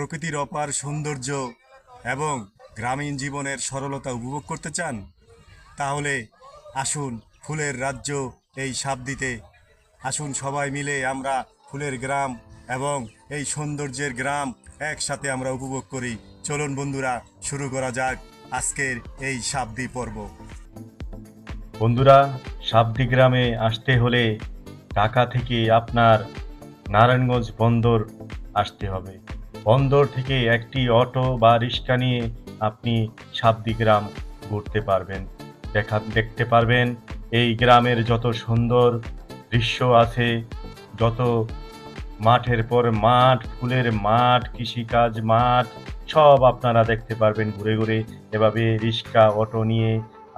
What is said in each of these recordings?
প্রকৃতির অপার সৌন্দর্য এবং গ্রামীণ জীবনের সরলতা উপভোগ করতে চান? তাহলে আসুন ফুলের রাজ্য এই সাবদিতে। আসুন সবাই মিলে আমরা ফুলের গ্রাম এবং এই সৌন্দর্যের গ্রাম একসাথে আমরা উপভোগ করি। চলুন বন্ধুরা, শুরু করা যাক আজকের এই সাবদি পর্ব। বন্ধুরা, সাবদি গ্রামে আসতে হলে ঢাকা থেকে আপনার নারায়ণগঞ্জ বন্দর আসতে হবে। বন্দর থেকে একটি অটো বা রিক্সা নিয়ে আপনি সাবদি গ্রাম ঘুরতে পারবেন, দেখতে পারবেন এই গ্রামের যত সুন্দর দৃশ্য আছে, যত মাঠের পর মাঠ, ফুলের মাঠ, কৃষিকাজ মাঠ, সব আপনারা দেখতে পারবেন ঘুরে ঘুরে। এভাবে রিক্সা অটো নিয়ে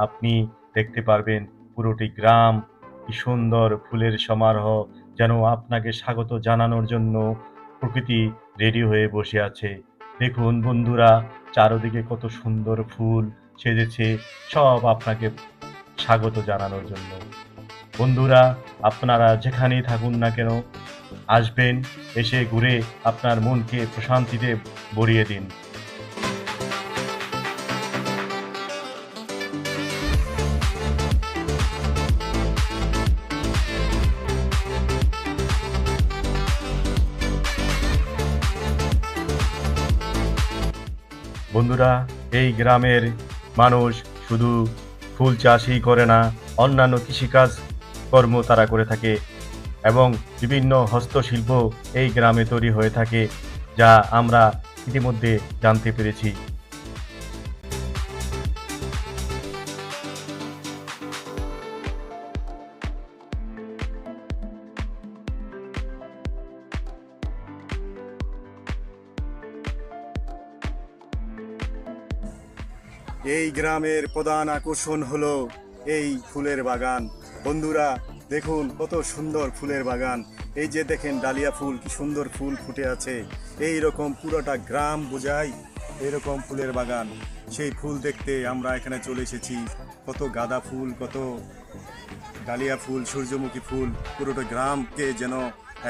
আপনি দেখতে পারবেন পুরোটি গ্রাম। কি সুন্দর ফুলের সমারোহ, যেন আপনাকে স্বাগত জানানোর জন্য প্রকৃতি রেডি হয়ে বসে আছে। দেখুন বন্ধুরা, চারদিকে কত সুন্দর ফুল সেজেছে, সব আপনাকে স্বাগত জানানোর জন্য। বন্ধুরা, আপনারা যেখানেই থাকুন না কেন, আসবেন, এসে ঘুরে আপনার মনকে প্রশান্তিতে ভরিয়ে দিন। বন্ধুরা, এই গ্রামের মানুষ শুধু ফুল চাষই করে না, অন্যান্য কৃষিকাজ কর্ম তারা করে থাকে এবং বিভিন্ন হস্তশিল্প এই গ্রামে তৈরি হয়ে থাকে, যা আমরা ইতিমধ্যে জানতে পেরেছি। এই গ্রামের প্রধান আকর্ষণ হলো এই ফুলের বাগান। বন্ধুরা দেখুন কত সুন্দর ফুলের বাগান। এই যে দেখেন ডালিয়া ফুল, কি সুন্দর ফুল ফুটে আছে। এই রকম পুরোটা গ্রাম বোঝায় এরকম ফুলের বাগান। সেই ফুল দেখতে আমরা এখানে চলে এসেছি। কত গাঁদা ফুল, কত ডালিয়া ফুল, সূর্যমুখী ফুল, পুরোটা গ্রামকে যেন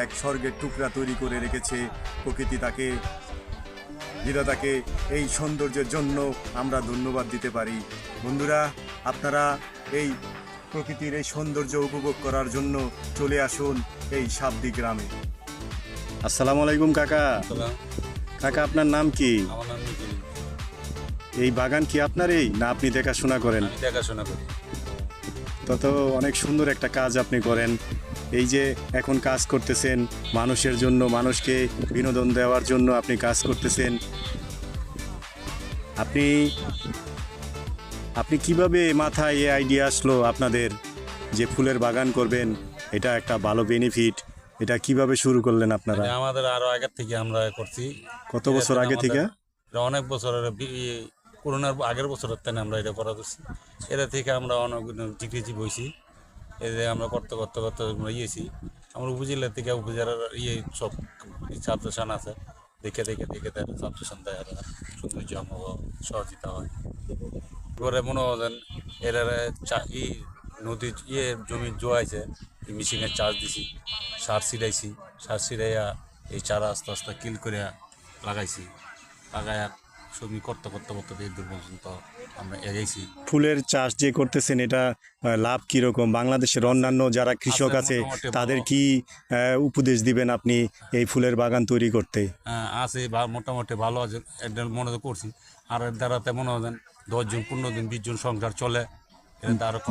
এক স্বর্গের টুকরা তৈরি করে রেখেছে প্রকৃতি। তাকে বিধাতাকে এই সৌন্দর্যের জন্য আমরা ধন্যবাদ দিতে পারি। বন্ধুরা, আপনারা এই প্রকৃতির এই সৌন্দর্য উপভোগ করার জন্য চলে আসুন এই সাবদি গ্রামে। আসসালামু আলাইকুম কাকা। কাকা, আপনার নাম কি? আমার নাম নিখিল। এই বাগান কি আপনার, এই না আপনি দেখাশোনা করেন? আমি দেখাশোনা করি। তত অনেক সুন্দর একটা কাজ আপনি করেন। এই যে এখন কাজ করতেছেন মানুষের জন্য, মানুষকে বিনোদন দেওয়ার জন্য আপনি কাজ করতেছেন। আপনি আপনি কিভাবে মাথায় এই আইডিয়া আসলো আপনাদের যে ফুলের বাগান করবেন? এটা একটা ভালো বেনিফিট। এটা কিভাবে শুরু করলেন আপনারা? এটা আমাদের আরো আগের থেকে আমরা করছি। কত বছর আগে থেকে? এটা অনেক বছরের করোনার আগের বছরের থেকে আমরা এটা করা করছি। এটা থেকে আমরা অনেক জিজ্ঞেসি বইছি। এতে আমরা করতে করতে করতে আমরা ইয়েছি। আমরা উপজেলা থেকে উপজেলার সব ছাত্রসান আছে, দেখে দেখে দেখে তার ছাত্রসান দেয় আর সৌন্দর্য আমাকে সহযোগিতা হয়। করে মনে হলেন এর নদীর জমি জোয়াইছে, মেশিনের চাষ দিছি, সার ছিটাইয়া এই চারা আস্তে আস্তে কিল করে লাগাইছি। লাগাইয়া ছবি করতে করতে করতে এই দূর পর্যন্ত আমরা এগেছি। ফুলের চাষ যে করতেছেন, এটা লাভ কিরকম? বাংলাদেশের অন্যান্য যারা কৃষক আছে মোটামুটি তাদের ভালো। কি উপদেশ দিবেন আপনি এই ফুলের বাগান তৈরি করতে? আছে বা মোটামুটি ভালো আছে, এটা মনে তো করছি। আর এর দ্বারাতে মনে হয় 10 জন 15 জন 20 জন সংসার চলে।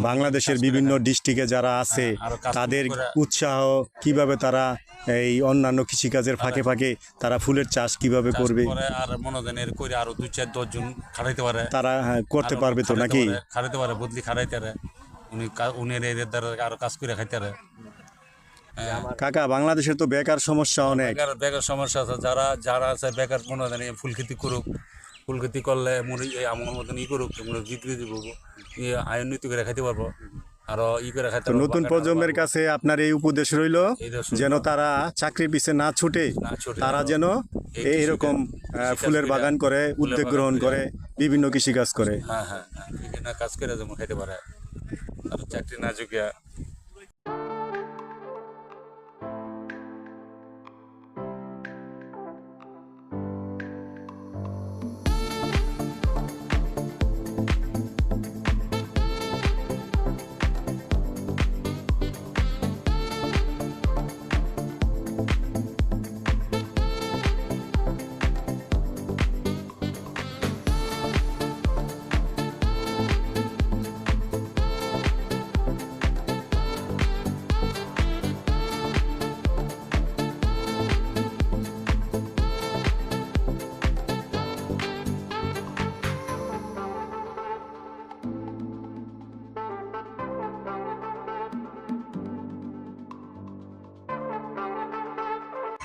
বাংলাদেশের বিভিন্ন ডিস্ট্রিক্টে যারা আছে আরো কাজ তাদের করে। উৎসাহ কিভাবে, তারা এই অন্যান্য কৃষিকাজের ফাঁকে ফাঁকে তারা ফুলের চাষ কিভাবে চাষ করবে? করে আর মনে হয় এর করে আরো 2 4 10 জন খাটাইতে পারে। তারা করতে পারবে তো নাকি? খাটাইতে পারে, বদলি খাটাইতে পারে। উনি এর দ্বারা আরো কাজ করে খাইতে পারে। কাকা, বাংলাদেশের তো বেকার সমস্যা অনেক। বেকার সমস্যা আছে, যারা যারা আছে বেকার মনে হয় ফুল খেতি করুক। ফুল খেতি করলে আমার মতন করুক, বিক্রি দিব, আয় উন্নতি করে খাইতে পারবো। আরো করে খাইতে তো পারবো। নতুন প্রজন্মের কাছে আপনার এই উপদেশ রইল যেন এইটা তারা চাকরির পিছে না ছুটে, না ছোট তারা যেন এইরকম ফুলের বাগান করে, উদ্যোগ গ্রহণ করে, বিভিন্ন কৃষিকাজ করে। হ্যাঁ হ্যাঁ হ্যাঁ, বিভিন্ন কাজ করে যেমন খাইতে পারে, আর চাকরি না যোগ্য।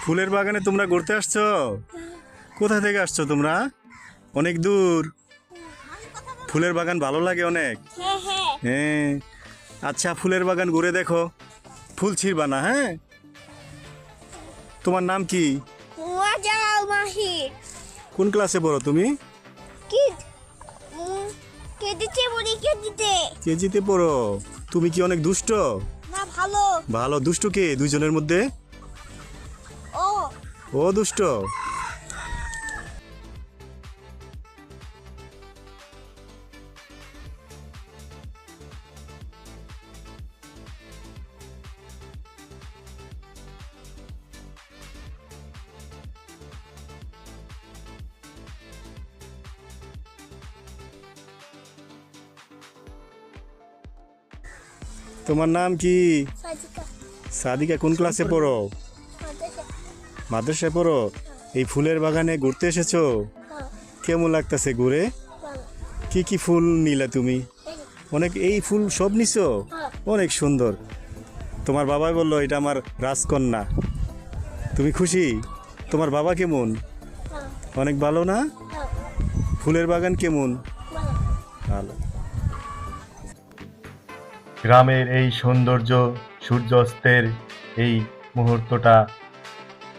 ফুলের বাগানে তোমরা ঘুরতে আসছো? কোথা থেকে আসছো তোমরা? অনেক দূর। ফুলের বাগান ভালো লাগে অনেক। হ্যাঁ হ্যাঁ হ্যাঁ, আচ্ছা ফুলের বাগান ঘুরে দেখো, ফুল ছিঁড়বা না, হ্যাঁ? তোমার নাম কি? মজাও মাহির কোন ক্লাসে পড়ো তুমি? কি কে দিতে বলি কে দিতে কেজিতে পড়ো। তুমি কি অনেক দুষ্ট? না ভালো ভালো। দুষ্ট কে দুইজনের মধ্যে? ও ও দুষ্ট। তোমার নাম কি? সাজিকা সাদিকা কোন ক্লাসে পড়ো? মাদ্রাসা মাদ্রাসায় পড়ো। এই ফুলের বাগানে ঘুরতে এসেছো? হ্যাঁ কেমন লাগতেছে ঘুরে? ভালো কি কি ফুল নিলে তুমি? অনেক। এই ফুল সব নিছো? হ্যাঁ অনেক সুন্দর। তোমার বাবাই বললো এটা আমার রাজকন্যা। তুমি খুশি? তোমার বাবা কেমন? হ্যাঁ অনেক ভালো না? হ্যাঁ ফুলের বাগান কেমন? ভালো ভালো। গ্রামের এই সৌন্দর্য, সূর্যাস্তের এই মুহূর্তটা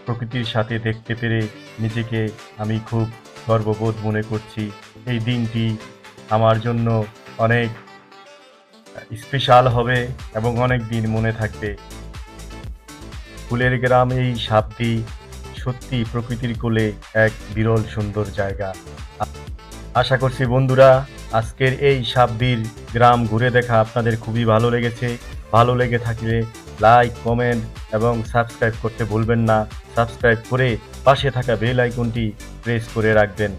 প্রকৃতির সাথে দেখতে পেরে নিজেকে আমি খুব গর্ববোধ মনে করছি। এই দিনটি আমার জন্য অনেক স্পেশাল হবে এবং অনেক দিন মনে থাকবে। ফুলের গ্রাম এই সাপটি সত্যি প্রকৃতির কোলে এক বিরল সুন্দর জায়গা। আশা করছি বন্ধুরা আজকের এই সাবদির গ্রাম ঘুরে দেখা আপনাদের খুবই ভালো লেগেছে। ভালো লেগে থাকলে লাইক, কমেন্ট এবং সাবস্ক্রাইব করতে ভুলবেন না। সাবস্ক্রাইব করে পাশে থাকা বেল আইকনটি প্রেস করে রাখবেন।